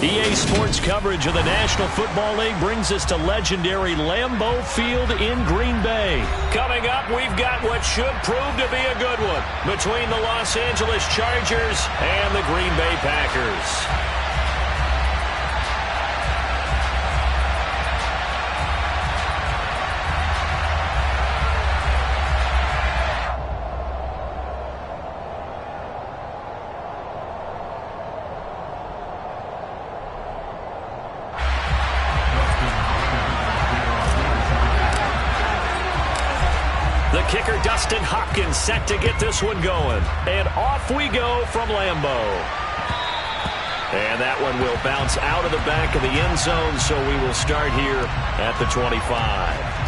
EA Sports coverage of the National Football League brings us to legendary Lambeau Field in Green Bay. Coming up, we've got what should prove to be a good one between the Los Angeles Chargers and the Green Bay Packers. Kicker Dustin Hopkins set to get this one going. And off we go from Lambeau. And that one will bounce out of the back of the end zone, so we will start here at the 25.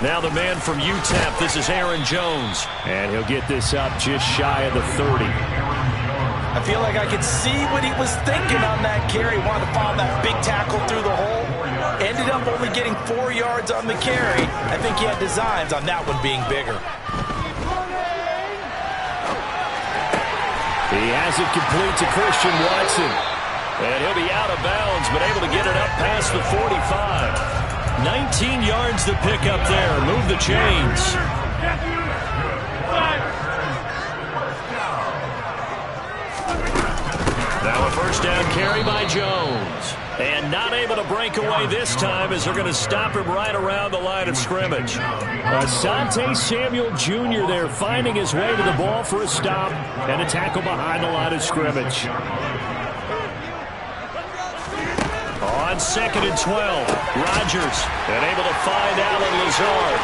Now the man from UTEP, this is Aaron Jones. And he'll get this up just shy of the 30. I feel like I could see what he was thinking on that carry. Wanted to follow that big tackle through the hole. Ended up only getting 4 yards on the carry. I think he had designs on that one being bigger. He has it complete to Christian Watson. And he'll be out of bounds, but able to get it up past the 45. 19 yards to pick up there. Move the chains. Now a first down carry by Jones. And not able to break away this time as they're going to stop him right around the line of scrimmage. Asante Samuel Jr. there finding his way to the ball for a stop and a tackle behind the line of scrimmage. On 2nd and 12, Rodgers and able to find Allen Lazard.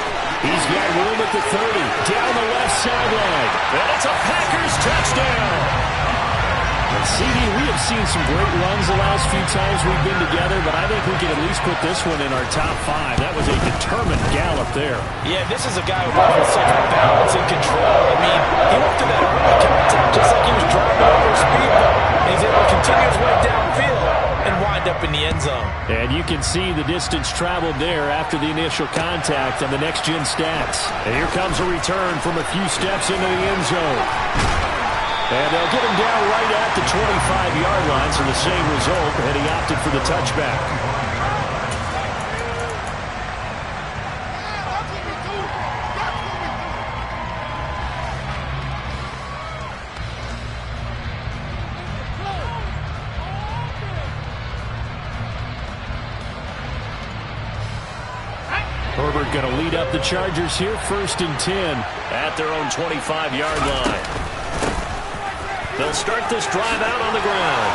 He's got room at the 30, down the left sideline. And it's a Packers touchdown. CD, we have seen some great runs the last few times we've been together, but I think we can at least put this one in our top 5. That was a determined gallop there. Yeah, this is a guy who offers such balance and control. I mean, he went through that early contact just like he was driving over a speed bump. And he's able to continue his way downfield and wind up in the end zone. And you can see the distance traveled there after the initial contact on the next-gen stats. And here comes a return from a few steps into the end zone. And they'll get him down right at the 25-yard line, so the same result, and he opted for the touchback. Herbert going to lead up the Chargers here, 1st and 10 at their own 25-yard line. They'll start this drive out on the ground.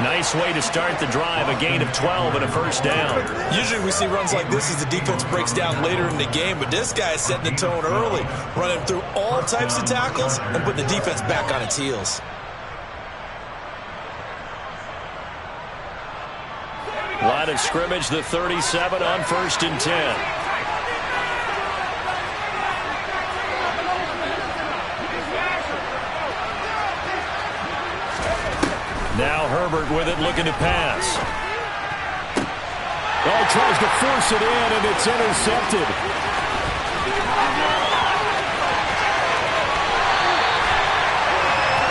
Nice way to start the drive, a gain of 12 and a first down. Usually we see runs like this as the defense breaks down later in the game, but this guy is setting the tone early, running through all types of tackles and putting the defense back on its heels. Line of scrimmage, the 37 on 1st and 10. Now Herbert with it, looking to pass. Oh, tries to force it in, and it's intercepted.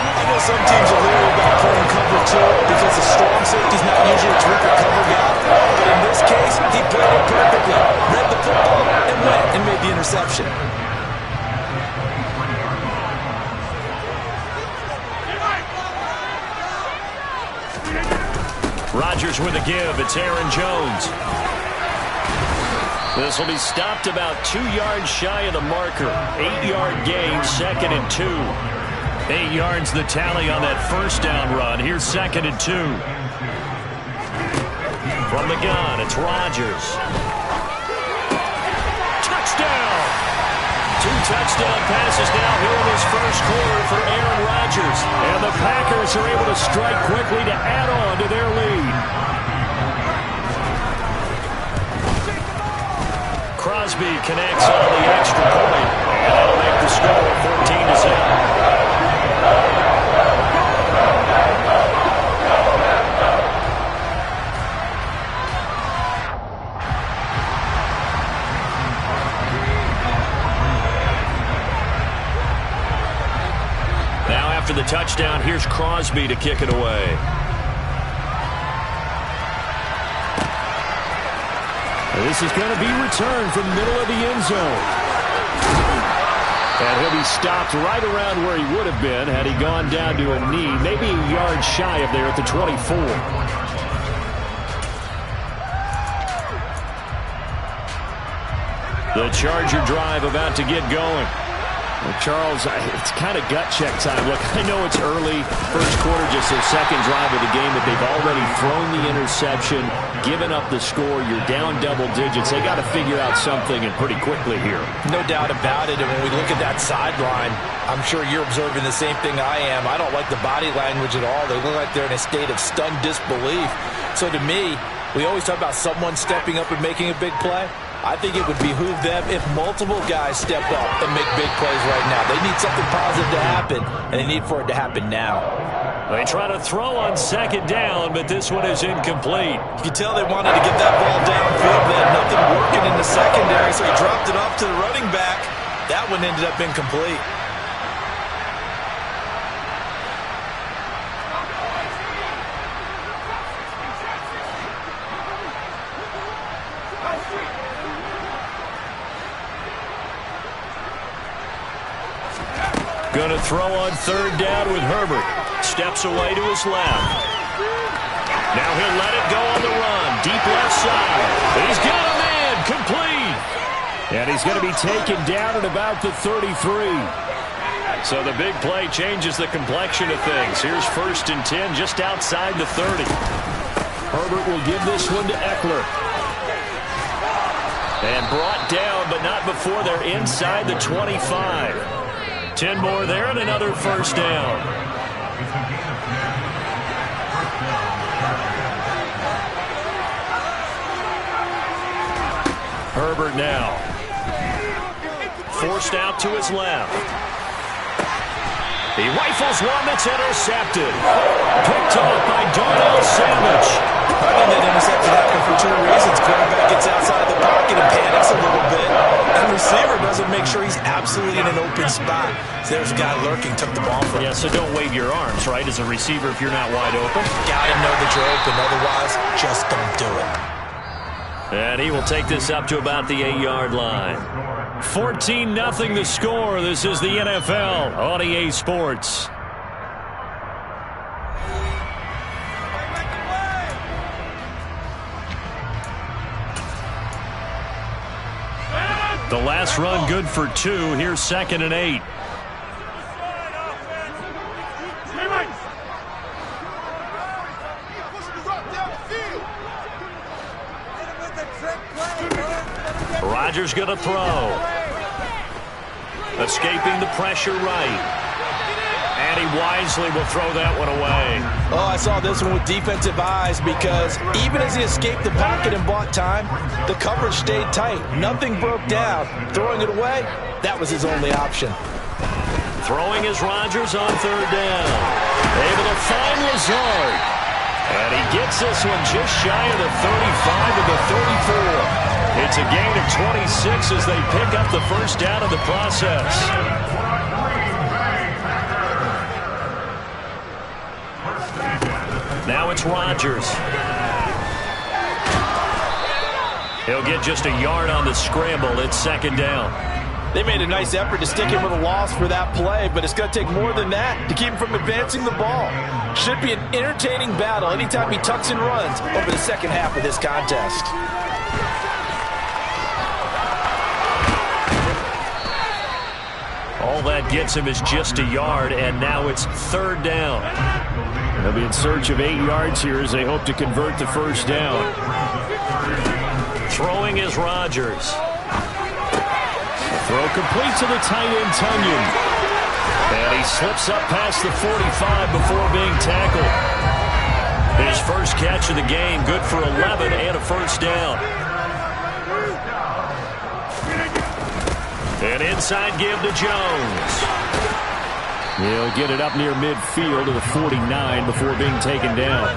I know some teams are leery about playing cover 2 because the strong safety's not usually a terrific cover guy. But in this case, he played it perfectly. Read the football and went and made the interception. Rodgers with a give. It's Aaron Jones. This will be stopped about 2 yards shy of the marker. 8-yard gain, 2nd and 2. 8 yards the tally on that first down run. Here's 2nd and 2. From the gun, it's Rodgers. Touchdown! 2 touchdown passes now here in this first quarter for Aaron Rodgers. And the Packers are able to strike quickly to add on to their lead. Crosby connects on the extra point, and that'll make the score 14-7. After the touchdown, here's Crosby to kick it away. This is going to be returned from the middle of the end zone. And he'll be stopped right around where he would have been had he gone down to a knee, maybe a yard shy of there at the 24. The Charger drive about to get going. Well, Charles, it's kind of gut check time. Look, I know it's early, first quarter, just their second drive of the game, but they've already thrown the interception, given up the score. You're down double digits. They got to figure out something, and pretty quickly here. No doubt about it. And when we look at that sideline, I'm sure you're observing the same thing I am. I don't like the body language at all. They look like they're in a state of stunned disbelief. So to me, we always talk about someone stepping up and making a big play. I think it would behoove them if multiple guys step up and make big plays right now. They need something positive to happen, and they need for it to happen now. They try to throw on second down, but this one is incomplete. You can tell they wanted to get that ball downfield, but they had nothing working in the secondary, so he dropped it off to the running back. That one ended up incomplete. Going to throw on third down with Herbert. Steps away to his left. Now he'll let it go on the run. Deep left side. He's got a man. Complete. And he's going to be taken down at about the 33. So the big play changes the complexion of things. Here's 1st and 10 just outside the 30. Herbert will give this one to Eckler. And brought down, but not before they're inside the 25. 10 more there and another first down. Herbert now. Forced out to his left. He rifles one that's intercepted. Picked off by Darnell Savage. I think that interception happened for two reasons. Quarterback gets outside the pocket and panics a little bit. And receiver doesn't make sure he's absolutely in an open spot. So there's a guy lurking, took the ball from him. Yeah, so don't wave your arms, right, as a receiver if you're not wide open. Gotta know that you're open. Otherwise, just don't do it. And he will take this up to about the 8-yard line. 14-0 the score. This is the NFL on EA Sports. The last run good for 2. Here's 2nd and 8. Rodgers going to throw. Escaping the pressure right. And he wisely will throw that one away. Oh, I saw this one with defensive eyes because even as he escaped the pocket and bought time, the coverage stayed tight. Nothing broke down. Throwing it away, that was his only option. Throwing is Rodgers on third down. Able to find Lazard. And he gets this one just shy of the 35 to the 34. It's a gain of 26 as they pick up the first down of the process. Now it's Rodgers. He'll get just a yard on the scramble. It's 2nd down. They made a nice effort to stick him with a loss for that play, but it's going to take more than that to keep him from advancing the ball. Should be an entertaining battle anytime he tucks and runs over the second half of this contest. All that gets him is just a yard, and now it's 3rd down. They'll be in search of 8 yards here as they hope to convert the first down. Throwing is Rodgers. Throw complete to the tight end, Tunyon. And he slips up past the 45 before being tackled. His first catch of the game, good for 11 and a first down. An inside give to Jones. He'll get it up near midfield to the 49 before being taken down.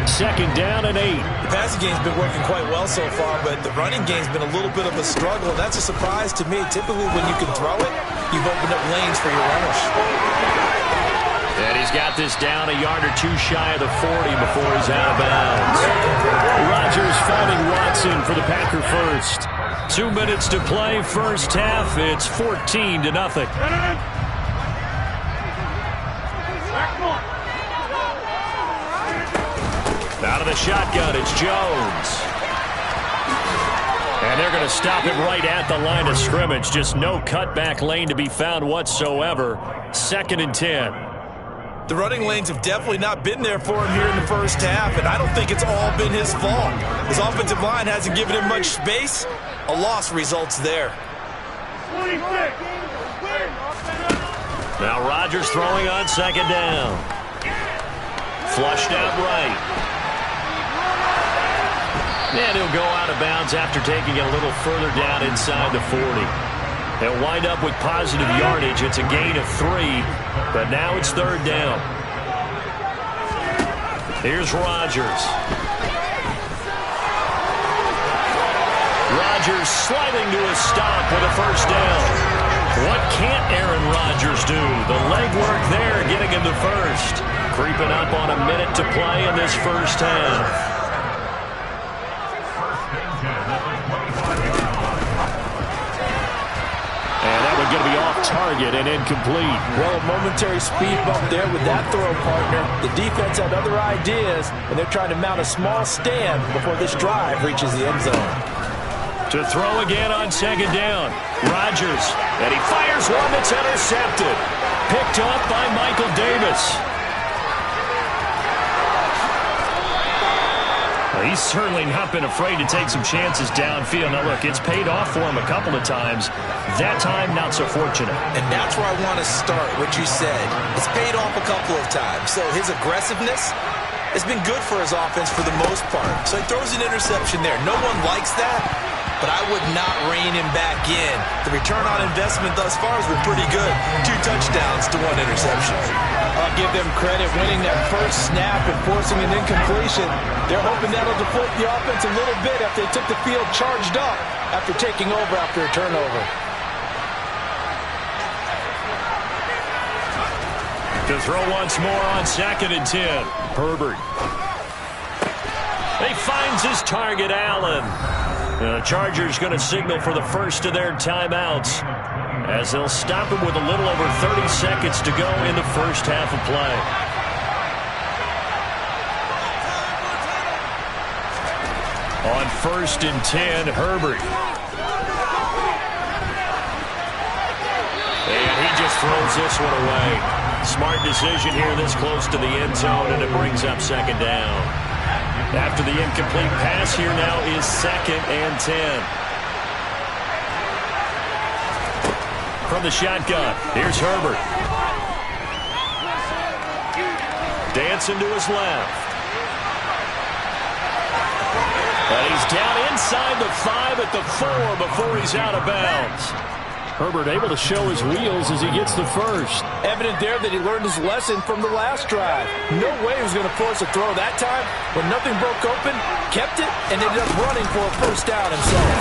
Second down and 8. The passing game's been working quite well so far, but the running game's been a little bit of a struggle, and that's a surprise to me. Typically, when you can throw it, you've opened up lanes for your runners. And he's got this down a yard or two shy of the 40 before he's out of bounds. Rodgers finding Watson for the Packer first. 2 minutes to play, first half. It's 14-0. Out of the shotgun, it's Jones. And they're going to stop it right at the line of scrimmage. Just no cutback lane to be found whatsoever. 2nd and 10. The running lanes have definitely not been there for him here in the first half, and I don't think it's all been his fault. His offensive line hasn't given him much space. A loss results there. Now Rodgers throwing on 2nd down. Flushed out right. And he'll go out of bounds after taking it a little further down inside the 40. They'll wind up with positive yardage. It's a gain of 3, but now it's 3rd down. Here's Rodgers. Rodgers sliding to a stop with a first down. What can't Aaron Rodgers do? The legwork there getting him to first. Creeping up on a minute to play in this first half. And that one going to be off target and incomplete. Well, a momentary speed bump there with that throw, partner. The defense had other ideas, and they're trying to mount a small stand before this drive reaches the end zone. To throw again on 2nd down. Rodgers, and he fires one that's intercepted. Picked up by Michael Davis. Well, he's certainly not been afraid to take some chances downfield. Now, look, it's paid off for him a couple of times. That time, not so fortunate. And that's where I want to start, what you said. It's paid off a couple of times. So his aggressiveness has been good for his offense for the most part. So he throws an interception there. No one likes that, but I would not rein him back in. The return on investment thus far has been pretty good. 2 touchdowns to 1 interception. I'll give them credit winning that first snap and forcing an incompletion. They're hoping that'll deflate the offense a little bit after they took the field charged up after taking over after a turnover. To throw once more on 2nd and 10. Herbert. He finds his target, Allen. The Chargers going to signal for the first of their timeouts as they'll stop him with a little over 30 seconds to go in the first half of play. On 1st and 10, Herbert. And he just throws this one away. Smart decision here this close to the end zone, and it brings up 2nd down. After the incomplete pass, here now is 2nd and 10. From the shotgun, here's Herbert. Dancing to his left. And he's down inside the 5 at the 4 before he's out of bounds. Herbert able to show his wheels as he gets the first. Evident there that he learned his lesson from the last drive. No way he was going to force a throw that time. When nothing broke open, kept it, and ended up running for a first down himself.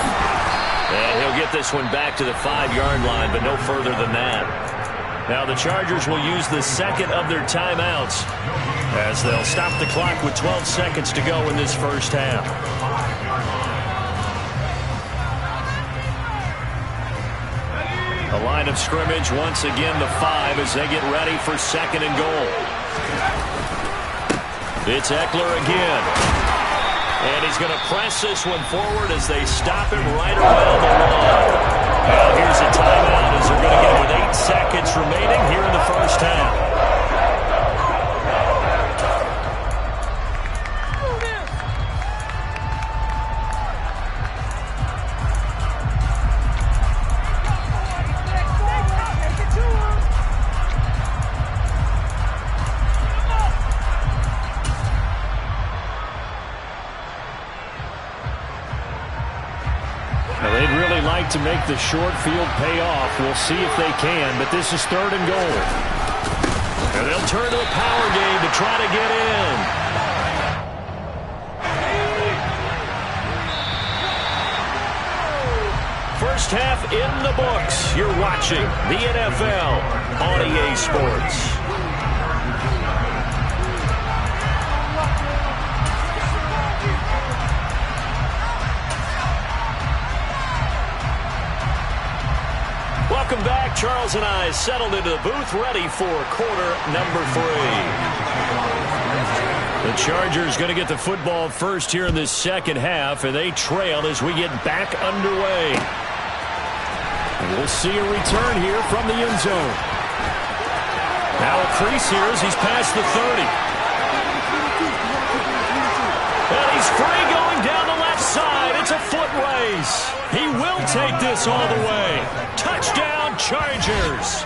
And he'll get this one back to the 5-yard line, but no further than that. Now the Chargers will use the second of their timeouts as they'll stop the clock with 12 seconds to go in this first half. The line of scrimmage once again the 5 as they get ready for 2nd and goal. It's Eckler again. And he's going to press this one forward as they stop him right around the line. Now here's a timeout as they're going to get it with 8 seconds remaining here in the first half. Now, they'd really like to make the short field pay off. We'll see if they can, but this is 3rd and goal. And they'll turn to a power game to try to get in. First half in the books. You're watching the NFL on EA Sports. Welcome back. Charles and I settled into the booth, ready for quarter number 3. The Chargers going to get the football first here in this second half, and they trail as we get back underway. And we'll see a return here from the end zone. Now a crease here as he's past the 30. And he's free going down the left side. It's a foot race. He will take this all the way. Touchdown, Chargers.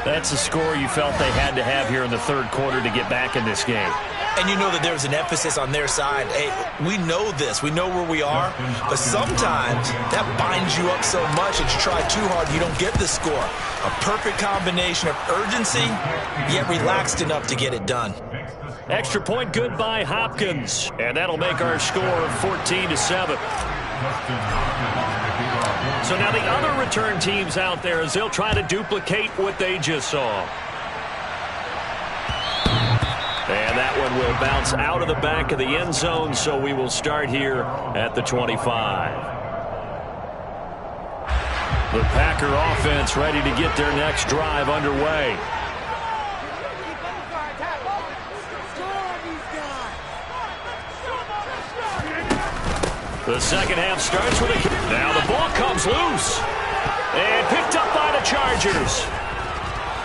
That's a score you felt they had to have here in the 3rd quarter to get back in this game. And you know that there's an emphasis on their side. Hey, we know this. We know where we are. But sometimes that binds you up so much that you try too hard, you don't get the score. A perfect combination of urgency, yet relaxed enough to get it done. Extra point good by Hopkins. And that'll make our score 14-7. So now the other return teams out there as they'll try to duplicate what they just saw. And that one will bounce out of the back of the end zone, so we will start here at the 25. The Packer offense ready to get their next drive underway. The second half starts with a kick. Now the ball comes loose. And picked up by the Chargers.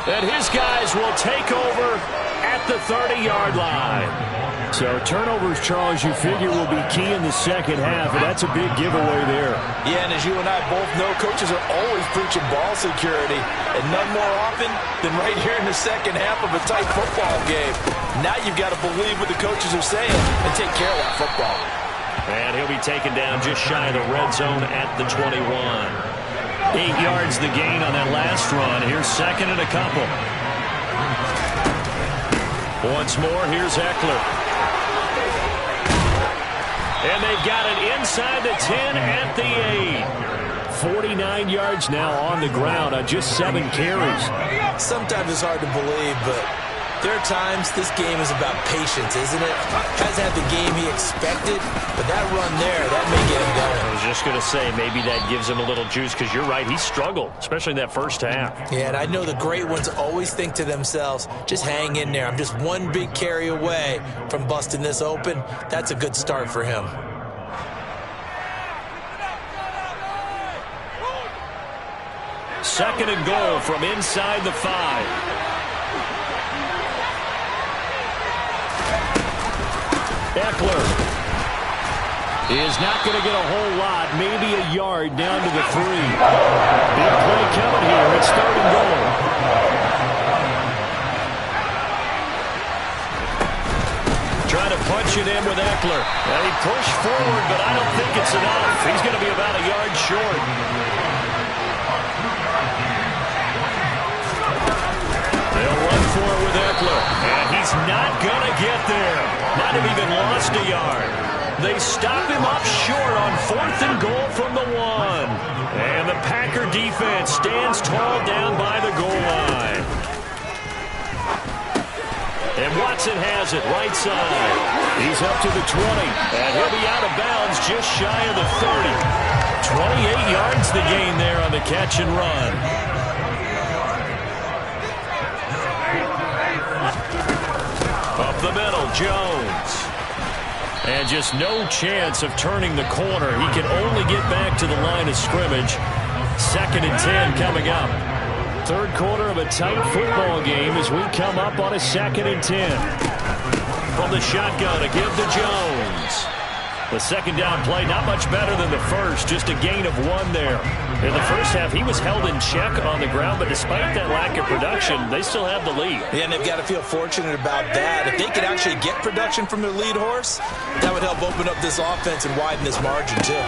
And his guys will take over at the 30-yard line. So turnovers, Charles, you figure will be key in the second half, and that's a big giveaway there. Yeah, and as you and I both know, coaches are always preaching ball security, and none more often than right here in the second half of a tight football game. Now you've got to believe what the coaches are saying and take care of that football. And he'll be taken down just shy of the red zone at the 21. 8 yards the gain on that last run. Here's 2nd and a couple. Once more, here's Eckler. And they've got it inside the 10 at the 8. 49 yards now on the ground on just 7 carries. Sometimes it's hard to believe, but there are times this game is about patience, isn't it? Hasn't had the game he expected, but that run there, that may get him going. I was just going to say, maybe that gives him a little juice, because you're right, he struggled, especially in that first half. Yeah, and I know the great ones always think to themselves, just hang in there. I'm just one big carry away from busting this open. That's a good start for him. Second and goal from inside the 5. Eckler is not going to get a whole lot, maybe a yard down to the 3. Big play coming here. It's 3rd and goal. Trying to punch it in with Eckler. Well, he pushed forward, but I don't think it's enough. He's going to be about a yard short. They'll run for it with Eckler. And he's not going to get there. Might have even lost a yard. They stop him up short on 4th and goal from the 1. And the Packer defense stands tall down by the goal line. And Watson has it right side. He's up to the 20. And he'll be out of bounds just shy of the 30. 28 yards the gain there on the catch and run. Up the middle, Jones. And just no chance of turning the corner. He can only get back to the line of scrimmage. 2nd and 10 coming up. 3rd quarter of a tight football game as we come up on a 2nd and 10. From the shotgun to give to Jones. The second down play, not much better than the first, just a gain of 1 there. In the first half, he was held in check on the ground, but despite that lack of production, they still have the lead. Yeah, and they've got to feel fortunate about that. If they could actually get production from their lead horse, that would help open up this offense and widen this margin, too.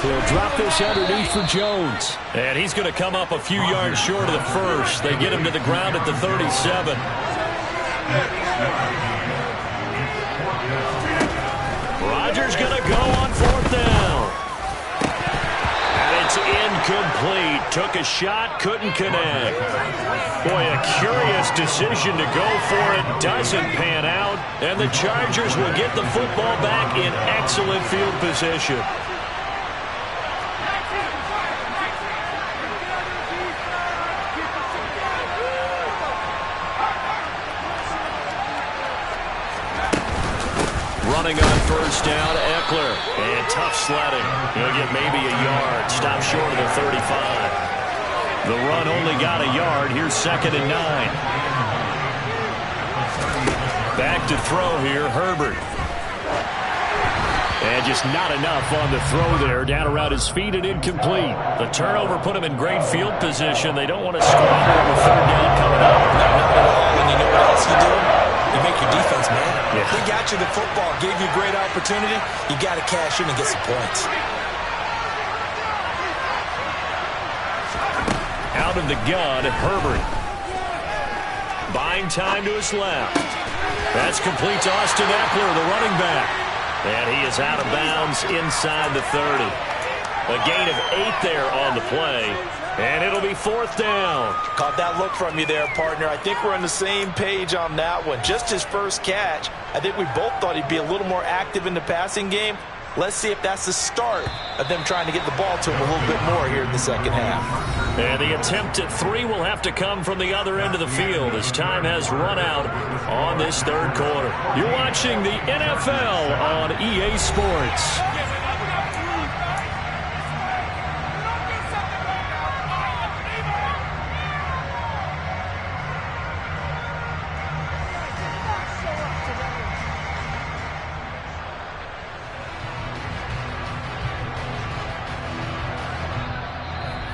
He'll drop this underneath for Jones. And he's going to come up a few yards short of the first. They get him to the ground at the 37. Rodgers going to go on 4th down. And it's incomplete. Took a shot, couldn't connect. Boy, a curious decision to go for it. Doesn't pan out. And the Chargers will get the football back in excellent field position. Running on 1st down, Eckler. And tough sledding. He'll get maybe a yard. Stop short of the 35. The run only got a yard. Here's 2nd and 9. Back to throw here, Herbert. And just not enough on the throw there. Down around his feet and incomplete. The turnover put him in great field position. They don't want to squander the 3rd down coming up. Not at all. And you know what else you do? You make your defense, man. Yeah. They got you the football, gave you a great opportunity. You got to cash in and get some points. Out of the gun, Herbert. Buying time to his left. That's complete to Austin Eckler, the running back. And he is out of bounds inside the 30. A gain of 8 there on the play. And it'll be 4th down. Caught that look from you there, partner. I think we're on the same page on that one. Just his first catch. I think we both thought he'd be a little more active in the passing game. Let's see if that's the start of them trying to get the ball to him a little bit more here in the second half. And the attempt at 3 will have to come from the other end of the field as time has run out on this 3rd quarter. You're watching the NFL on EA Sports.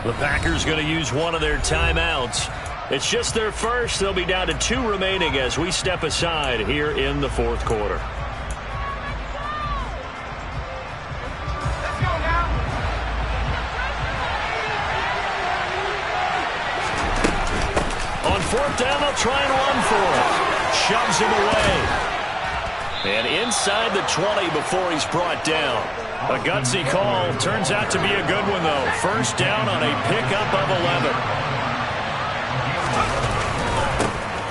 The Packers going to use one of their timeouts. It's just their first. They'll be down to 2 remaining as we step aside here in the 4th quarter. On 4th down, they'll try and run for it. Shoves him away. And inside the 20 before he's brought down. A gutsy call. Turns out to be a good one, though. 1st down on a pickup of 11.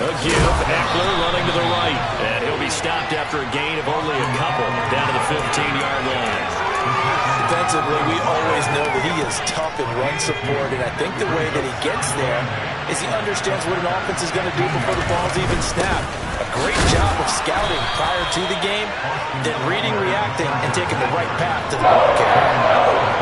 A give. Eckler running to the right. And he'll be stopped after a gain of only a couple. Down to the 15-yard line. Defensively, we always know that he is tough in run support. And I think the way that he gets there is he understands what an offense is going to do before the ball's even snapped. A great job of scouting prior to the game, then reading, reacting, and taking the right path to the ball carrier.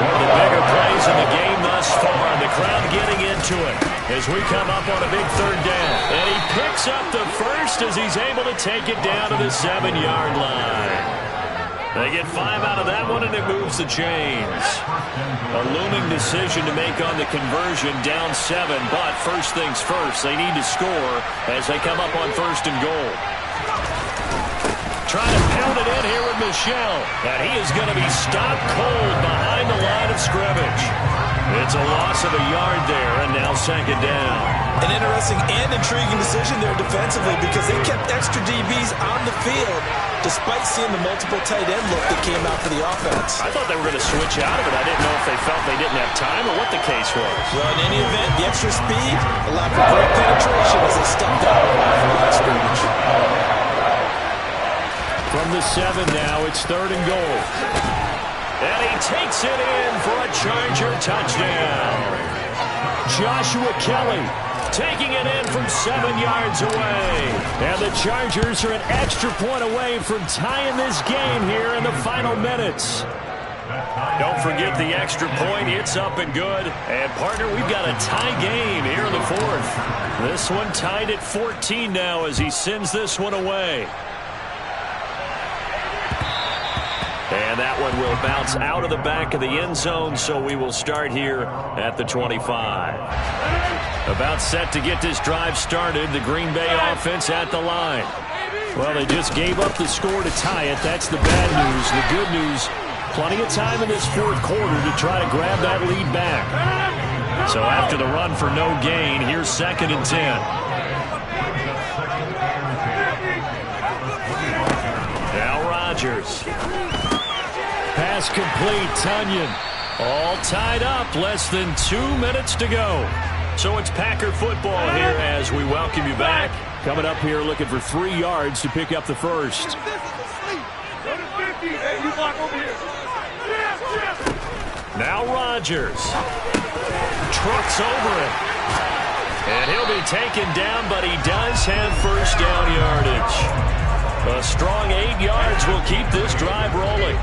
One of the bigger plays in the game thus far. The crowd getting into it as we come up on a big 3rd down. And he picks up the first as he's able to take it down to the 7-yard line. They get 5 out of that one, and it moves the chains. A looming decision to make on the conversion, down 7, but first things first, they need to score as they come up on 1st and goal. Trying to pound it in here with Michel, and he is going to be stopped cold behind the line of scrimmage. It's a loss of a yard there, and now 2nd down. An interesting and intriguing decision there defensively because they kept extra DBs on the field despite seeing the multiple tight end look that came out for the offense. I thought they were going to switch out of it. I didn't know if they felt they didn't have time or what the case was. Well, in any event, the extra speed allowed for great penetration as they stepped out of the line of scrimmage. From the 7 now, it's 3rd and goal. And he takes it in for a Charger touchdown. Joshua Kelly taking it in from 7 yards away. And the Chargers are an extra point away from tying this game here in the final minutes. Don't forget the extra point. It's up and good. And, partner, we've got a tie game here in the 4th. This one tied at 14 now as he sends this one away. And that one will bounce out of the back of the end zone, so we will start here at the 25. About set to get this drive started, the Green Bay offense at the line. Well, they just gave up the score to tie it. That's the bad news. The good news, plenty of time in this fourth quarter to try to grab that lead back. So after the run for no gain, here's 2nd and 10. Now Rodgers. Pass complete, Tunyon. All tied up, less than 2 minutes to go. So it's Packer football here as we welcome you back. Coming up here looking for 3 yards to pick up the first. Now Rodgers. Trucks over it. And he'll be taken down, but he does have first down yardage. A strong 8 yards will keep this drive rolling.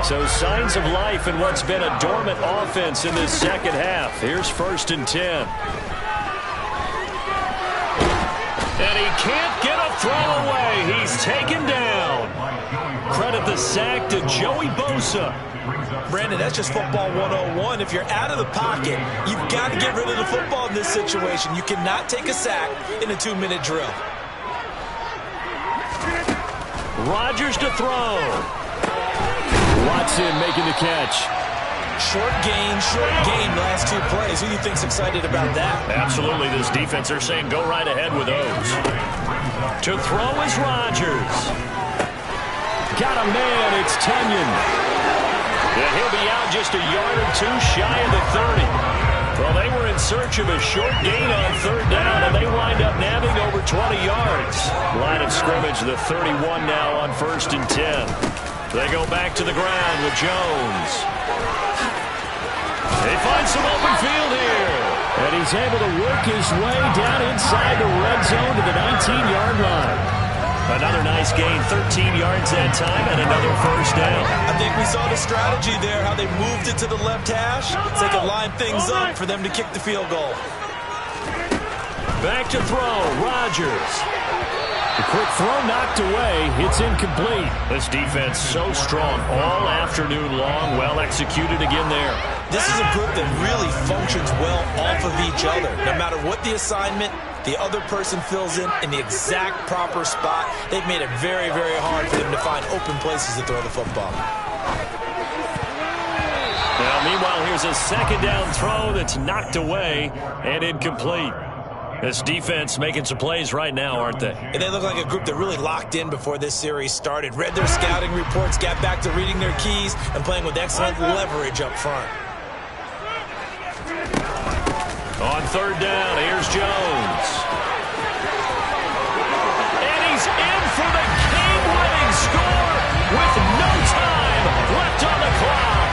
So signs of life in what's been a dormant offense in this second half. Here's 1st and 10. And he can't get a throw away. He's taken down. Credit the sack to Joey Bosa. Brandon, that's just football 101. If you're out of the pocket, you've got to get rid of the football in this situation. You cannot take a sack in a 2-minute drill. Rodgers to throw. Watson making the catch. Short gain last 2 plays. Who do you think's excited about that? Absolutely. This defense are saying go right ahead with those. To throw is Rodgers. Got a man. It's Tunyon. And he'll be out just a yard or 2 shy of the 30. Well, they were in search of a short gain on 3rd down, and they wind up nabbing over 20 yards. Line of scrimmage, the 31 now on 1st and 10. They go back to the ground with Jones. They find some open field here. And he's able to work his way down inside the red zone to the 19-yard line. Another nice gain, 13 yards that time, and another first down. I think we saw the strategy there, how they moved it to the left hash so they could line things up for them to kick the field goal. Back to throw, Rodgers. The quick throw knocked away. It's incomplete. This defense so strong all afternoon long. Well executed again there. This is a group that really functions well off of each other. No matter what the assignment, the other person fills in the exact proper spot. They've made it very, very hard for them to find open places to throw the football. Now, meanwhile, here's a 2nd down throw that's knocked away and incomplete. This defense making some plays right now, aren't they? And they look like a group that really locked in before this series started. Read their scouting reports, got back to reading their keys, and playing with excellent leverage up front. On 3rd down, here's Jones. And he's in for the game-winning score with no time left on the clock.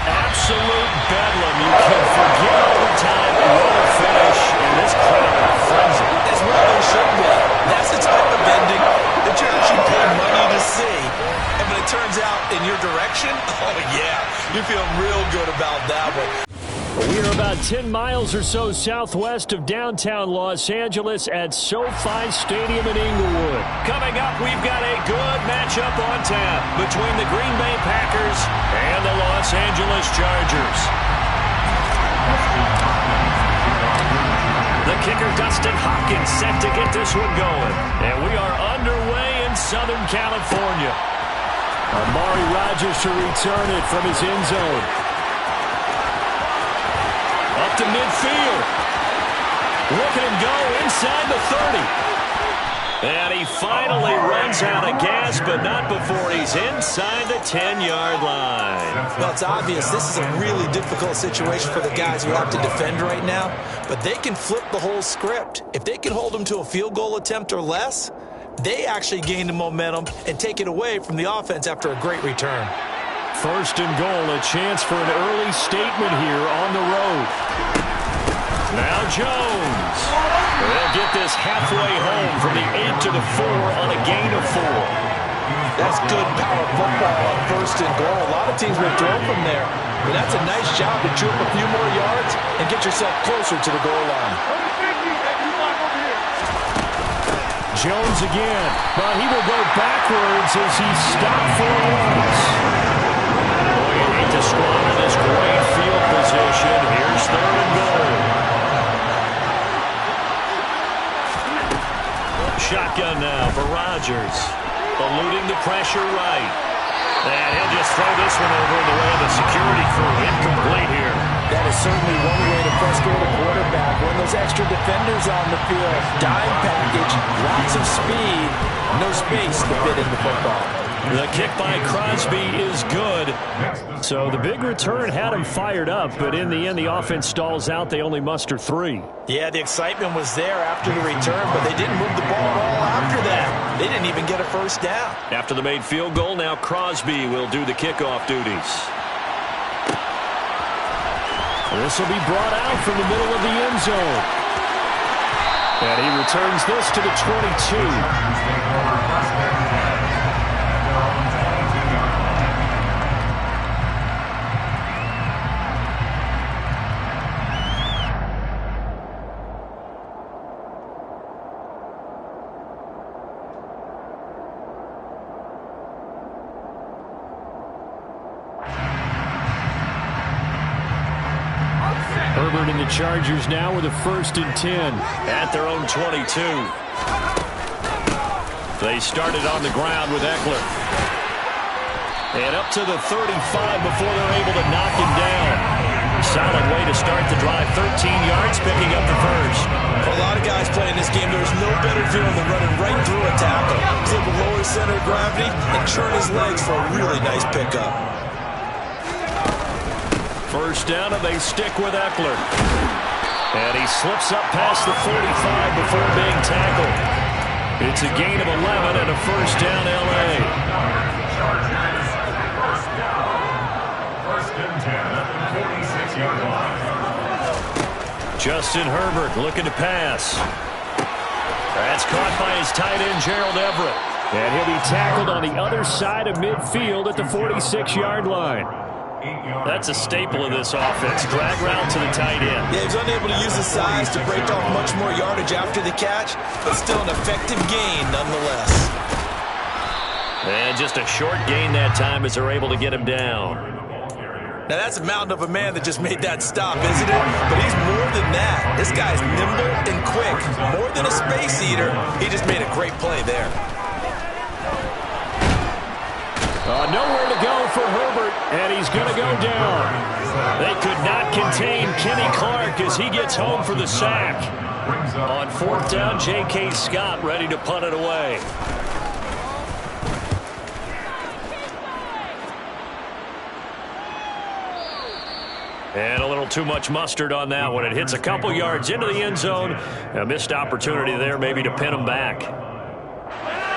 Absolute bedlam. You can forget overtime. What a finish. And this crowd frenzy. That's where they should be. That's the type of ending that you actually pay money to see. And when it turns out in your direction, oh yeah, you feel real good about that one. We are about 10 miles or so southwest of downtown Los Angeles at SoFi Stadium in Inglewood. Coming up, we've got a good matchup on tap between the Green Bay Packers and the Los Angeles Chargers. The kicker, Dustin Hopkins, set to get this one going. And we are underway in Southern California. Amari Rodgers to return it from his end zone. Up to midfield. Look at him go inside the 30. And he finally runs out of gas, but not before he's inside the 10-yard line. Well, it's obvious this is a really difficult situation for the guys who have to defend right now, but they can flip the whole script. If they can hold them to a field goal attempt or less, they actually gain the momentum and take it away from the offense after a great return. 1st and goal, a chance for an early statement here on the road. Now Jones. They'll get this halfway home from the 8 to the 4 on a gain of 4. That's good power football on 1st and goal. A lot of teams will throw from there, but that's a nice job to chew up a few more yards and get yourself closer to the goal line. Jones again, but he will go backwards as he stopped for a loss. one over in the way of the security crew. Incomplete here. That is certainly one way to frustrate a quarterback. When those extra defenders on the field, dime package, lots of speed, no space to fit in the football. The kick by Crosby is good. So the big return had him fired up, but in the end, the offense stalls out. They only muster 3. Yeah, the excitement was there after the return, but they didn't move the ball at all after that. They didn't even get a first down. After the made field goal, now Crosby will do the kickoff duties. This will be brought out from the middle of the end zone. And he returns this to the 22. Herbert and the Chargers now with a 1st and 10 at their own 22. They started on the ground with Eckler. And up to the 35 before they're able to knock him down. Solid way to start the drive. 13 yards, picking up the first. For a lot of guys playing this game, there's no better feeling than running right through a tackle. He's able to lower his center of gravity and churn his legs for a really nice pickup. First down, and they stick with Eckler. And he slips up past the 45 before being tackled. It's a gain of 11 and a first down, L.A. First and 10 at the 46-yard line. Justin Herbert looking to pass. That's caught by his tight end, Gerald Everett. And he'll be tackled on the other side of midfield at the 46-yard line. That's a staple of this offense. Drag route to the tight end. Yeah, he was unable to use his size to break off much more yardage after the catch, but still an effective gain nonetheless. And just a short gain that time as they're able to get him down. Now that's a mountain of a man that just made that stop, isn't it? But he's more than that. This guy's nimble and quick. More than a space eater. He just made a great play there. Nowhere to go for Herbert, and he's going to go down. They could not contain Kenny Clarke as he gets home for the sack. On 4th down, J.K. Scott ready to punt it away. And a little too much mustard on that one. It hits a couple yards into the end zone. A missed opportunity there maybe to pin him back.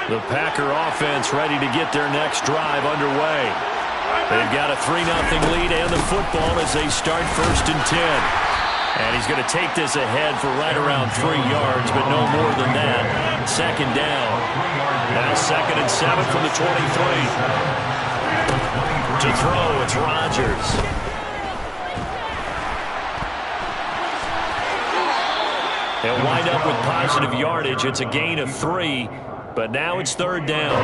The Packer offense ready to get their next drive underway. They've got a 3-0 lead and the football as they start 1st and 10. And he's going to take this ahead for right around 3 yards, but no more than that. 2nd down. Now 2nd and 7 from the 23. To throw, it's Rodgers. They'll wind up with positive yardage. It's a gain of 3. But now it's 3rd down.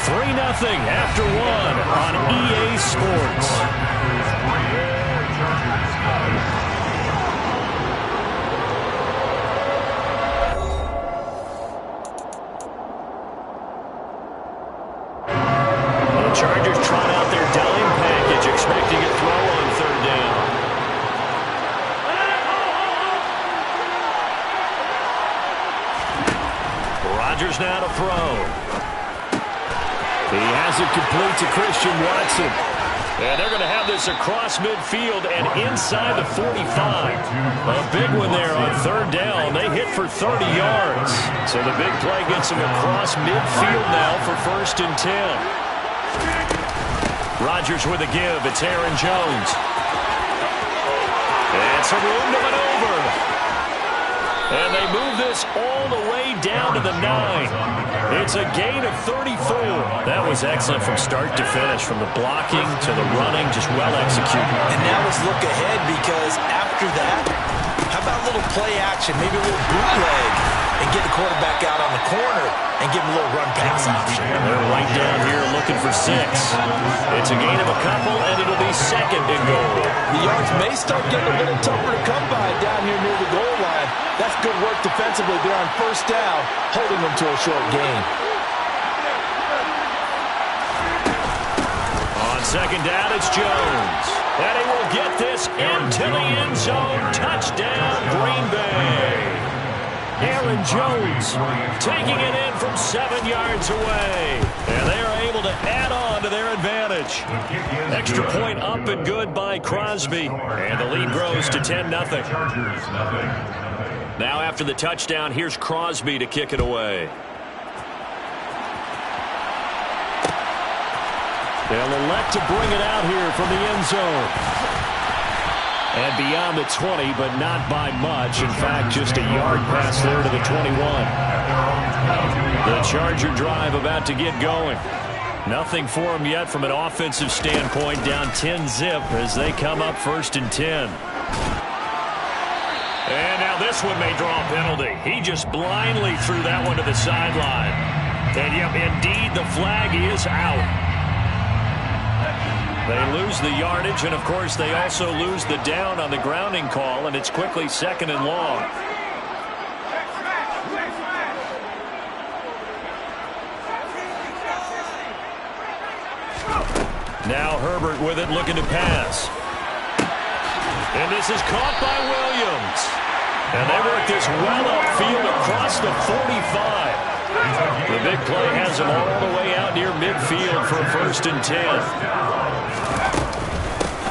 3-0 after 1 on EA Sports. The Chargers trot out their dime package, expecting a throw on 3rd down. Rodgers now to throw. He has it complete to Christian Watson. And they're going to have this across midfield and inside the 45. A big one there on 3rd down. They hit for 30 yards. So the big play gets them across midfield now for 1st and 10. Rodgers with a give. It's Aaron Jones. And some room to maneuver. And they move this all the way down to the 9. It's a gain of 34. That was excellent from start to finish, from the blocking to the running, just well executed. And now let's look ahead, because after that, how about a little play action, maybe a little bootleg, and get the quarterback out on the corner. and give him a little run pass option. They're right down here looking for 6. It's a gain of a couple, and it'll be 2nd and goal. The yards may start getting a little tougher to come by down here near the goal line. That's good work defensively there on 1st down, holding them to a short gain. On 2nd down, it's Jones. And he will get this into the end zone. Touchdown, Green Bay. Aaron Jones taking it in from 7 yards away. And they are able to add on to their advantage. Extra point up and good by Crosby. And the lead grows to 10-0. Now after the touchdown, here's Crosby to kick it away. They'll elect to bring it out here from the end zone. And beyond the 20, but not by much. In fact, just a yard pass there to the 21. The Charger drive about to get going. Nothing for them yet from an offensive standpoint. Down 10-zip as they come up 1st and 10. And now this one may draw a penalty. He just blindly threw that one to the sideline. And yep, indeed, the flag is out. They lose the yardage, and of course they also lose the down on the grounding call, and it's quickly 2nd and long. Now Herbert with it, looking to pass. And this is caught by Williams. And they work this well upfield across the 45. The big play has him all the way out near midfield for 1st and 10.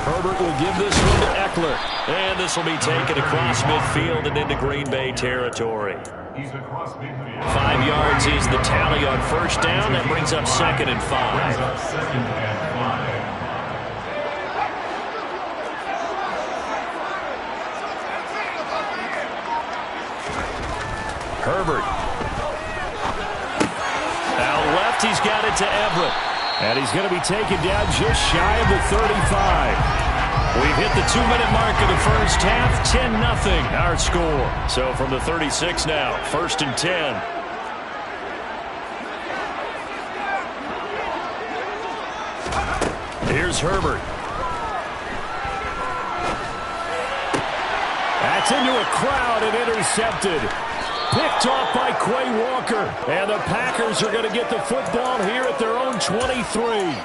Herbert will give this one to Eckler. And this will be taken across midfield and into Green Bay territory. 5 yards is the tally on 1st down. That brings up 2nd and 5. Herbert. Out left, he's got it to Everett. And he's going to be taken down just shy of the 35. We've hit the 2-minute mark of the 1st half. 10-0 our score. So from the 36 now, 1st and 10. Here's Herbert. That's into a crowd and intercepted. Picked off by Quay Walker. And the Packers are going to get the football here at their own 23.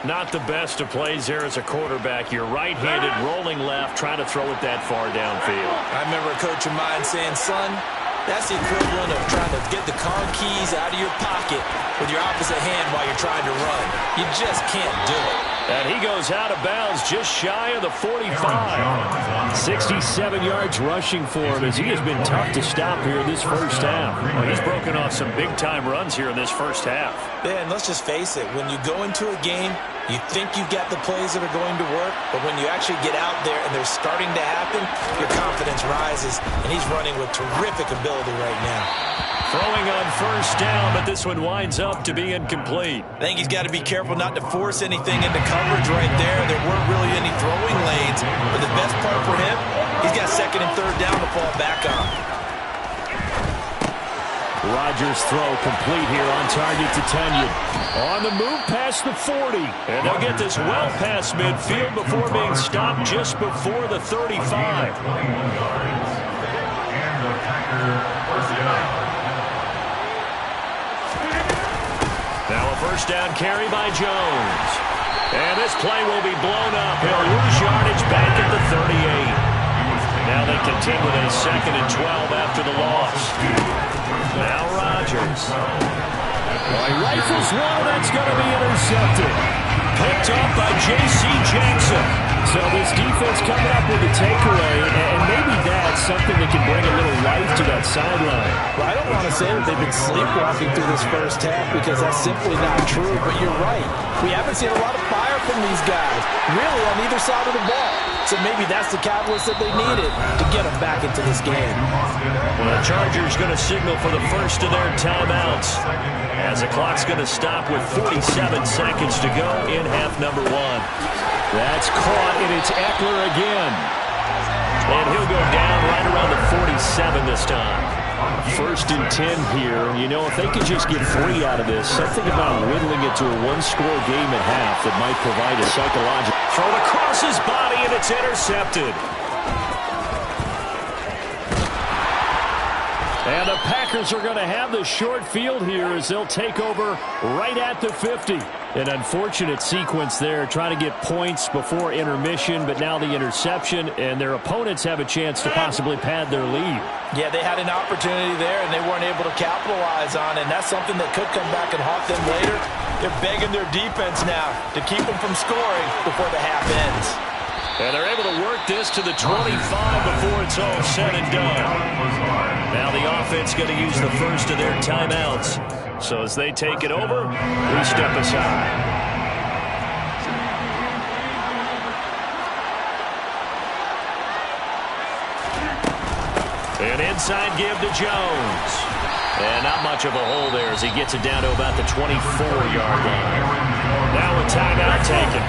Not the best of plays there as a quarterback. You're right-handed, rolling left, trying to throw it that far downfield. I remember a coach of mine saying, son, that's the equivalent of trying to get the car keys out of your pocket with your opposite hand while you're trying to run. You just can't do it. And he goes out of bounds just shy of the 45. 67 yards rushing for him as he has been tough to stop here in this 1st half. Well, he's broken off some big-time runs here in this 1st half. Yeah, and let's just face it. When you go into a game, you think you've got the plays that are going to work, but when you actually get out there and they're starting to happen, your confidence rises, and he's running with terrific ability right now. Throwing on 1st down, but this one winds up to be incomplete. I think he's got to be careful not to force anything into coverage right there. There weren't really any throwing lanes, but the best part for him, he's got 2nd and 3rd down to fall back on. Rodgers' throw complete here on target to Canton. On the move past the 40. And they'll get this well past midfield before being stopped just before the 35. Now a 1st down carry by Jones. And this play will be blown up. He'll lose yardage back at the 38. Now they continue with a 2nd and 12 after the loss. Now Rodgers. Well, he rifles one, that's going to be intercepted. Picked up by J.C. Jackson. So this defense coming up with a takeaway, and maybe that's something that can bring a little life to that sideline. Well, I don't want to say that they've been sleepwalking through this 1st half because that's simply not true, but you're right. We haven't seen a lot of fire from these guys, really on either side of the ball. So maybe that's the catalyst that they needed to get them back into this game. Well, the Chargers going to signal for the first of their timeouts as the clock's going to stop with 47 seconds to go in half number 1. That's caught, and it's Eckler again. And he'll go down right around the 47 this time. First and 10 here. You know, if they could just get 3 out of this, something about whittling it to a one-score game at half that might provide a psychological. Thrown across his body, and it's intercepted. And the Packers are going to have the short field here as they'll take over right at the 50. An unfortunate sequence there, trying to get points before intermission, but now the interception, and their opponents have a chance to possibly pad their lead. Yeah, they had an opportunity there, and they weren't able to capitalize on it, and that's something that could come back and haunt them later. They're begging their defense now to keep them from scoring before the half ends. And they're able to work this to the 25 before it's all said and done. Now the offense going to use the first of their timeouts. So as they take it over, we step aside. An inside give to Jones. And not much of a hole there as he gets it down to about the 24-yard line. Now a timeout taken.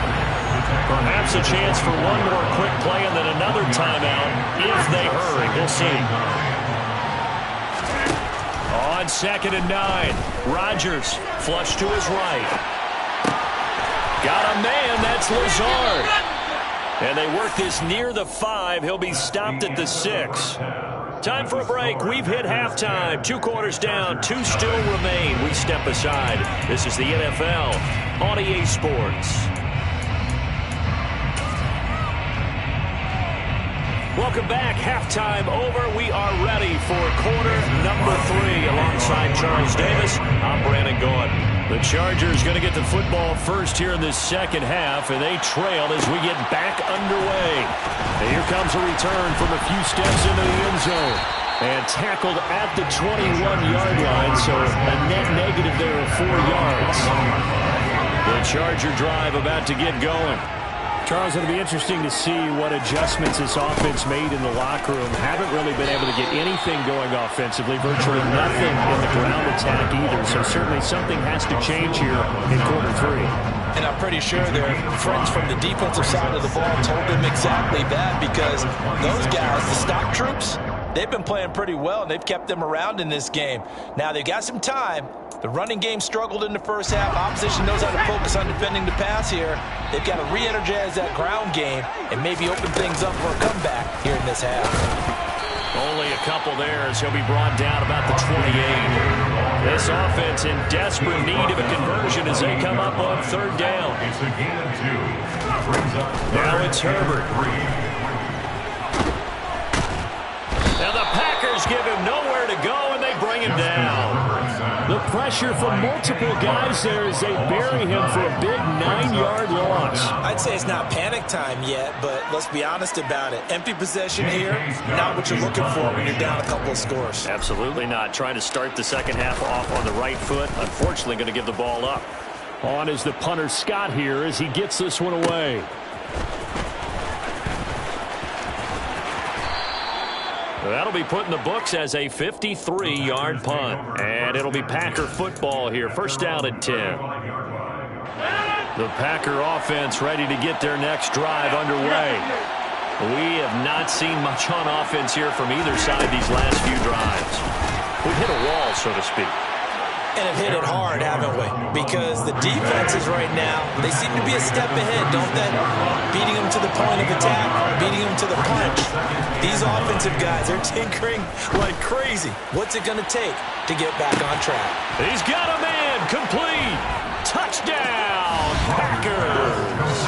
Perhaps a chance for one more quick play and then another timeout if they hurry. We'll see. On 2nd and 9, Rodgers flush to his right. Got a man, that's Lazard. And they work this near the 5. He'll be stopped at the 6. Time for a break. We've hit halftime. 2 quarters down, 2 still remain. We step aside. This is the NFL on EA Sports. Welcome back. Halftime over. We are ready for quarter number 3 alongside Charles Davis. I'm Brandon Gordon. The Chargers going to get the football first here in this second half, and they trail as we get back underway. And here comes a return from a few steps into the end zone. And tackled at the 21-yard line, so a net negative there of 4 yards. The Charger drive about to get going. Charles, it'll be interesting to see what adjustments this offense made in the locker room. Haven't really been able to get anything going offensively, virtually nothing in the ground attack either. So certainly something has to change here in quarter 3. And I'm pretty sure their friends from the defensive side of the ball told them exactly that, because those guys, the stock troops, they've been playing pretty well, and they've kept them around in this game. Now they've got some time. The running game struggled in the first half. Opposition knows how to focus on defending the pass here. They've got to re-energize that ground game and maybe open things up for a comeback here in this half. Only a couple there as he'll be brought down about the 28. This offense in desperate need of a conversion as they come up on 3rd down. It's a gain of 2. Now it's Herbert. Now the Packers give him nowhere to go, and they bring him down. The pressure from multiple guys there as they bury him for a big 9-yard loss. I'd say it's not panic time yet, but let's be honest about it. Empty possession here, not what you're looking for when you're down a couple of scores. Absolutely not. Trying to start the second half off on the right foot. Unfortunately, going to give the ball up. On is the punter Scott here as he gets this one away. That'll be put in the books as a 53-yard punt. And it'll be Packer football here. First down and 10. The Packer offense ready to get their next drive underway. We have not seen much on offense here from either side these last few drives. We've hit a wall, so to speak. And have hit it hard, haven't we? Because the defenses right now, they seem to be a step ahead, don't they? Beating them to the point of attack, beating them to the punch. These offensive guys, they're tinkering like crazy. What's it going to take to get back on track? He's got a man, complete. Touchdown, Packers.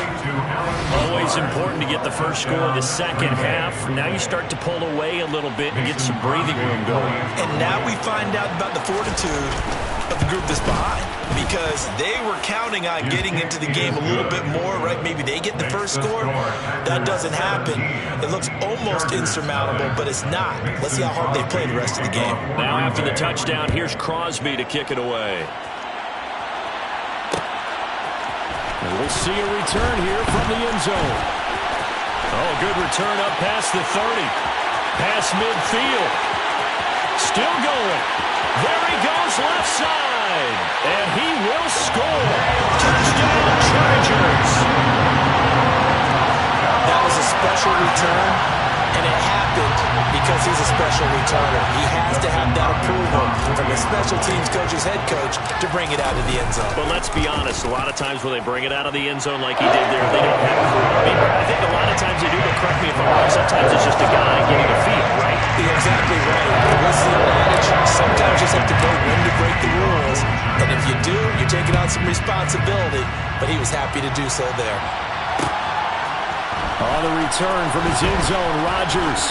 Always important to get the first score of the second half. Now you start to pull away a little bit and get some breathing room going. And now we find out about the fortitude of the group that's behind, because they were counting on getting into the game a little bit more, right? Maybe they get the first score. That doesn't happen. It looks almost insurmountable, but it's not. Let's see how hard they play the rest of the game. Now after the touchdown, here's Crosby to kick it away. And we'll see a return here from the end zone. Oh, good return up past the 30. Past midfield. Still going. There he goes, left side. And he will score. Touchdown, Chargers. That was a special return, and it happened happened because he's a special returner. He has to have that approval from the special teams coach's head coach to bring it out of the end zone. But let's be honest, a lot of times when they bring it out of the end zone like he did there, they don't have proof. I mean, I think a lot of times they do, but correct me if I'm wrong, sometimes it's just a guy getting a feel, right? You're exactly right. What's the old adage? Sometimes you just have to know when to break the rules. And if you do, you're taking on some responsibility. But he was happy to do so there. On the return from his end zone, Rodgers.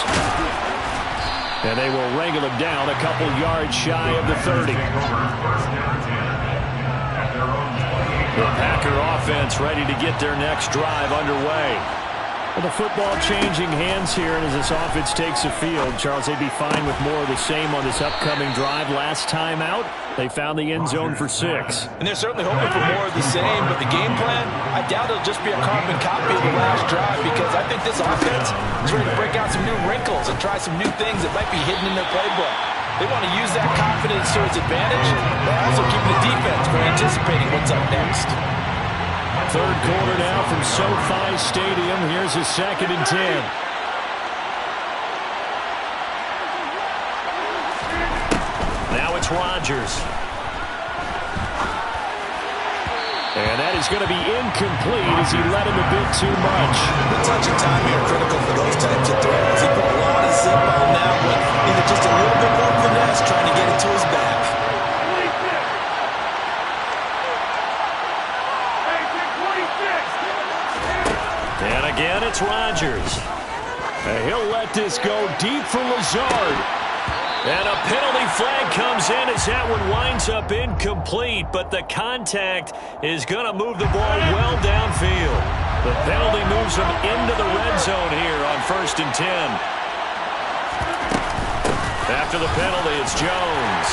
And they will wrangle him down a couple yards shy of the 30. The Packer offense ready to get their next drive underway. Well, the football changing hands here, and as this offense takes the field, Charles, they'd be fine with more of the same on this upcoming drive. Last time out, they found the end zone for 6. And they're certainly hoping for more of the same, but the game plan, I doubt it'll just be a carbon copy of the last drive, because I think this offense is ready to break out some new wrinkles and try some new things that might be hidden in their playbook. They want to use that confidence to its advantage, while also keeping the defense from anticipating what's up next. Third quarter now from SoFi Stadium. Here's a 2nd and 10. Now it's Rodgers. And that is going to be incomplete as he led him a bit too much. The touch and time here are critical for those types of throws. He put a lot of zip on that one. Either just a little bit more finesse trying to get it to his back. And again, it's Rodgers. And he'll let this go deep for Lazard. And a penalty flag comes in as that one winds up incomplete, but the contact is going to move the ball well downfield. The penalty moves him into the red zone here on 1st and 10. After the penalty, it's Jones.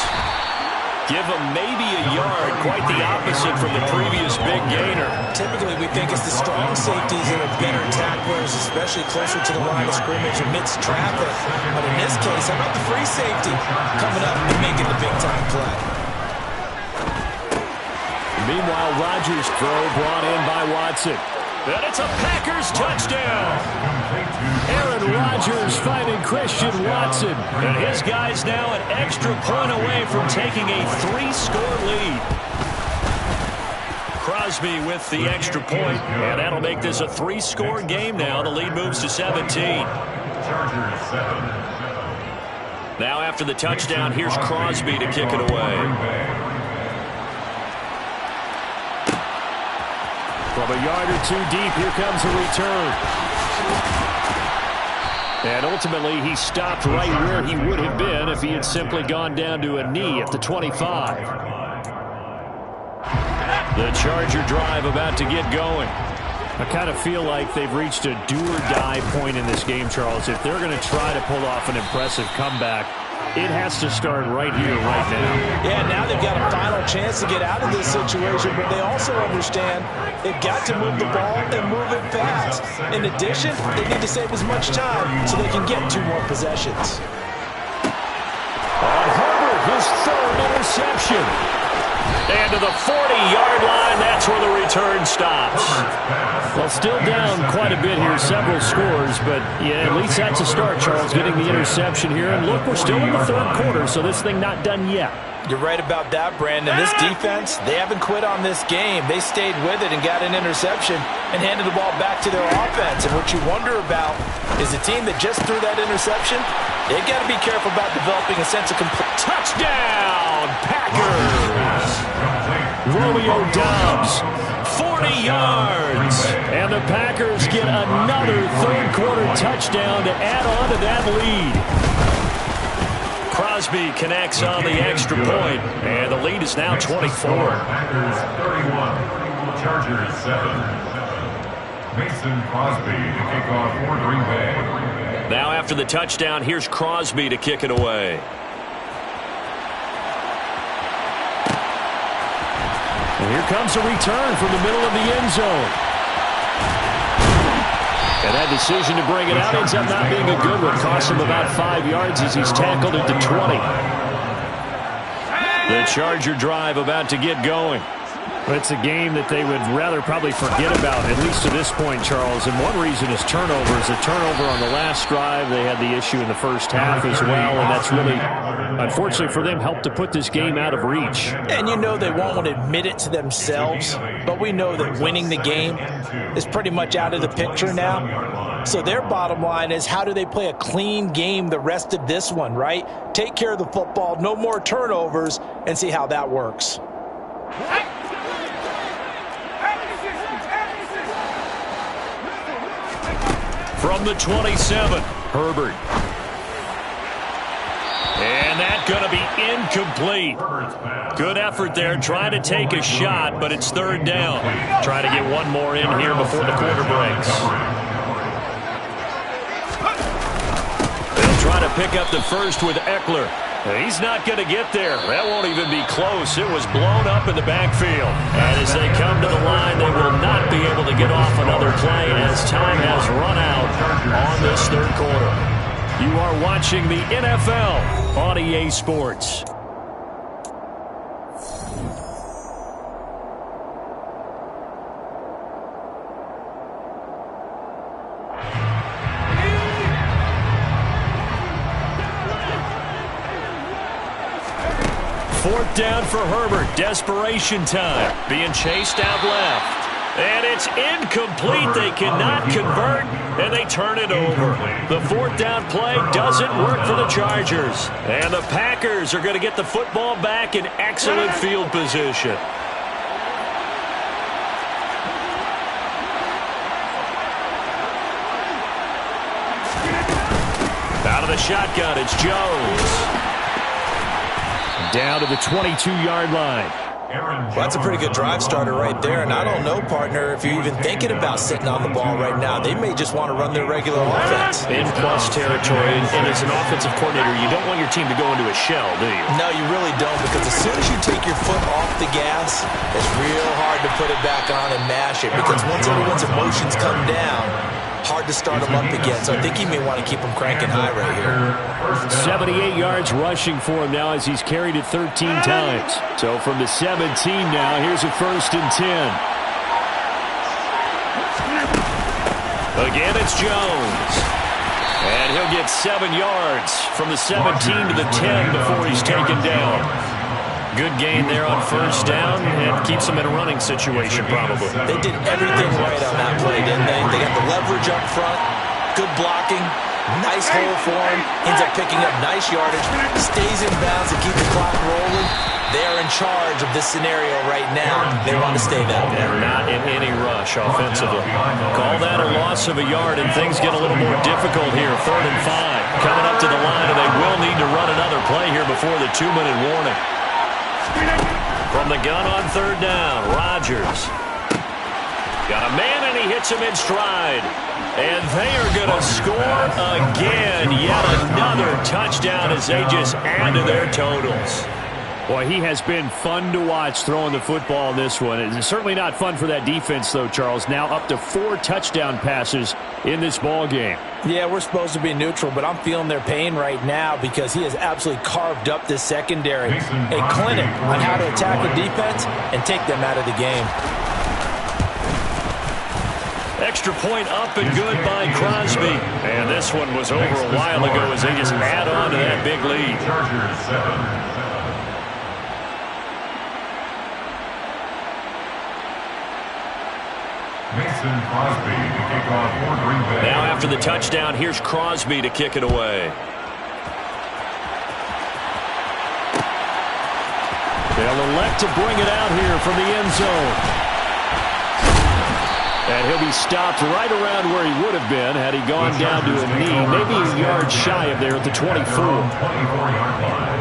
Give him maybe a yard, quite the opposite from the previous big gainer. Typically, we think it's the strong safeties that are better tacklers, especially closer to the line of scrimmage amidst traffic. But in this case, how about the free safety coming up and making the big-time play? Meanwhile, Rodgers' throw brought in by Watson. And it's a Packers touchdown. Aaron Rodgers finding Christian Watson. And his guy's now an extra point away from taking a 3-score lead. Crosby with the extra point, and that'll make this a 3-score game now. The lead moves to 17. Chargers 7. Now after the touchdown, here's Crosby to kick it away. From a yard or two deep, here comes a return. And ultimately, he stopped right where he would have been if he had simply gone down to a knee at the 25. The Charger drive about to get going. I kind of feel like they've reached a do-or-die point in this game, Charles. If they're going to try to pull off an impressive comeback, it has to start right here, right now. Yeah, now they've got a final chance to get out of this situation, but they also understand they've got to move the ball and move it fast. In addition, they need to save as much time so they can get 2 more possessions. On Herbert, his 3rd interception. And to the 40-yard line, that's where the return stops. Well, still down quite a bit here, several scores, but yeah, at least that's a start, Charles, getting the interception here. And look, we're still in the 3rd quarter, so this thing not done yet. You're right about that, Brandon. This defense, they haven't quit on this game. They stayed with it and got an interception and handed the ball back to their offense. And what you wonder about is the team that just threw that interception, they've got to be careful about developing a sense of complete. Touchdown, Packers! Romeo Doubs, 40 yards. And the Packers get another 3rd quarter touchdown to add on to that lead. Crosby connects on the extra point, and the lead is now 24. Packers 31, Chargers 7. Mason Crosby to kick off for Green Bay. Now after the touchdown, here's Crosby to kick it away. And here comes a return from the middle of the end zone. And that decision to bring it out ends up not being a good one. Costs him about 5 yards as he's tackled at the 20. The Charger drive about to get going. It's a game that they would rather probably forget about, at least to this point, Charles. And one reason is turnovers. A turnover on the last drive. They had the issue in the first half as well, and that's really, unfortunately for them, helped to put this game out of reach. And you know they won't want to admit it to themselves, but we know that winning the game is pretty much out of the picture now. So their bottom line is, how do they play a clean game the rest of this one, right? Take care of the football, no more turnovers, and see how that works. From the 27, Herbert. And that's going to be incomplete. Good effort there, trying to take a shot, but it's third down. Trying to get one more in here before the quarter breaks. They'll try to pick up the first with Eckler. He's not going to get there. That won't even be close. It was blown up in the backfield. And as they come to the line, they will not be able to get off another play as time has run out on this third quarter. You are watching the NFL on EA Sports. Fourth down for Herbert. Desperation time. Being chased out left. And it's incomplete. They cannot convert, and they turn it over. The fourth down play doesn't work for the Chargers. And the Packers are going to get the football back in excellent field position. Out of the shotgun, it's Jones. Down to the 22-yard line. Well, that's a pretty good drive starter right there. And I don't know, partner, if you're even thinking about sitting on the ball right now. They may just want to run their regular offense. In plus territory. And as an offensive coordinator, you don't want your team to go into a shell, do you? No, you really don't, because as soon as you take your foot off the gas, it's real hard to put it back on and mash it. Because once everyone's emotions come down, hard to start them up again. So I think he may want to keep them cranking high right here. 78 yards rushing for him now as he's carried it 13 times. So from the 17 now, here's a 1st and 10. Again, it's Jones. And he'll get 7 yards from the 17 to the 10 before he's taken down. Good gain there on first down, and keeps them in a running situation probably. They did everything right on that play, didn't they? They got the leverage up front, good blocking, nice hole for him, ends up picking up nice yardage, stays in bounds to keep the clock rolling. They are in charge of this scenario right now. They want to stay that way. They're not in any rush offensively. Call that a loss of a yard, and things get a little more difficult here. 3rd and 5. Coming up to the line, and they will need to run another play here before the 2-minute warning. From the gun on 3rd down, Rodgers. Got a man, and he hits him in stride. And they are going to score again. Yet another touchdown as they just add to their totals. Boy, he has been fun to watch throwing the football in this one. It's certainly not fun for that defense, though, Charles. Now up to 4 touchdown passes in this ball game. Yeah, we're supposed to be neutral, but I'm feeling their pain right now because he has absolutely carved up this secondary. A clinic on how to attack the defense and take them out of the game. Extra point up and good by Crosby. And this one was over a while ago as they just add on to that big lead. Chargers 7. Mason Crosby to kick off for Green Bay. Now after the touchdown, here's Crosby to kick it away. They'll elect to bring it out here from the end zone. And he'll be stopped right around where he would have been had he gone down to a knee, maybe a yard shy of there at the 24. 24-yard line.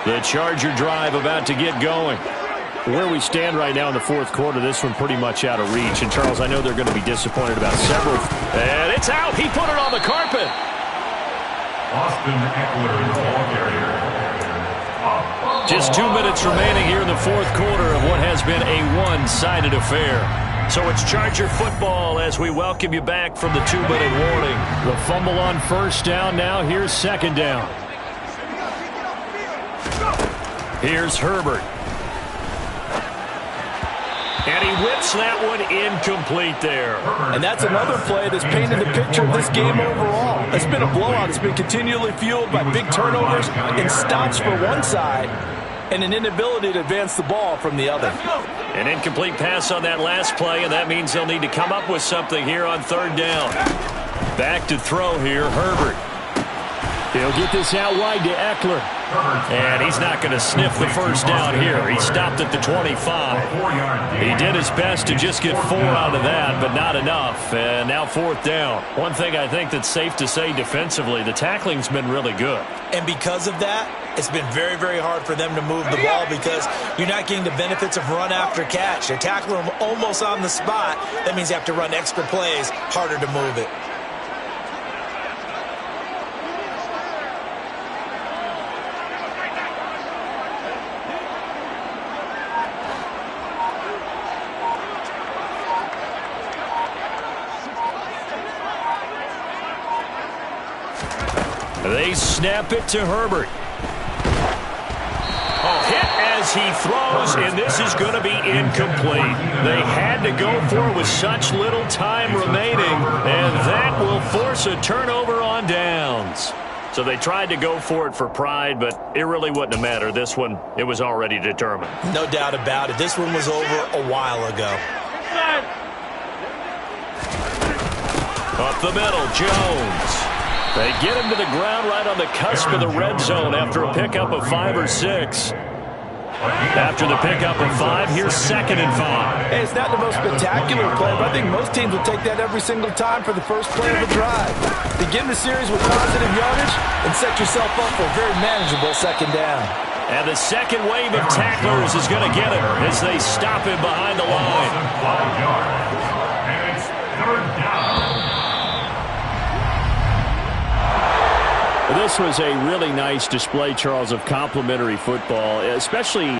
The Charger drive about to get going. Where we stand right now in the 4th quarter, this one pretty much out of reach. And, Charles, I know they're going to be disappointed about several. And it's out. He put it on the carpet. Austin Eckler, the ball carrier. Just 2 minutes remaining here in the 4th quarter of what has been a one-sided affair. So it's Charger football as we welcome you back from the 2-minute warning. The fumble on first down now. Here's second down. Here's Herbert. And he whips that one incomplete there. And that's another play that's painted the picture of this game overall. It's been a blowout. It's been continually fueled by big turnovers and stops for one side and an inability to advance the ball from the other. An incomplete pass on that last play, and that means they'll need to come up with something here on third down. Back to throw here, Herbert. He'll get this out wide to Eckler. And he's not going to sniff the first down here. He stopped at the 25. He did his best to just get 4 out of that, but not enough. And now fourth down. One thing I think that's safe to say defensively, the tackling's been really good. And because of that, it's been very, very hard for them to move the ball because you're not getting the benefits of run after catch. They're tackling them almost on the spot. That means you have to run extra plays, harder to move it. They snap it to Herbert. Hit as he throws, and this is going to be incomplete. They had to go for it with such little time remaining, and that will force a turnover on downs. So they tried to go for it for pride, but it really wouldn't have mattered. This one, it was already determined. No doubt about it. This one was over a while ago. Up the middle, Jones. They get him to the ground right on the cusp of the red zone after a pickup of 5 or 6. After the pickup of 5, here's 2nd and 5. Hey, it's not the most spectacular play, but I think most teams will take that every single time for the first play of the drive. Begin the series with positive yardage and set yourself up for a very manageable second down. And the second wave of tacklers is going to get him as they stop him behind the line. 5 yards. And it's third down. This was a really nice display, Charles, of complimentary football, especially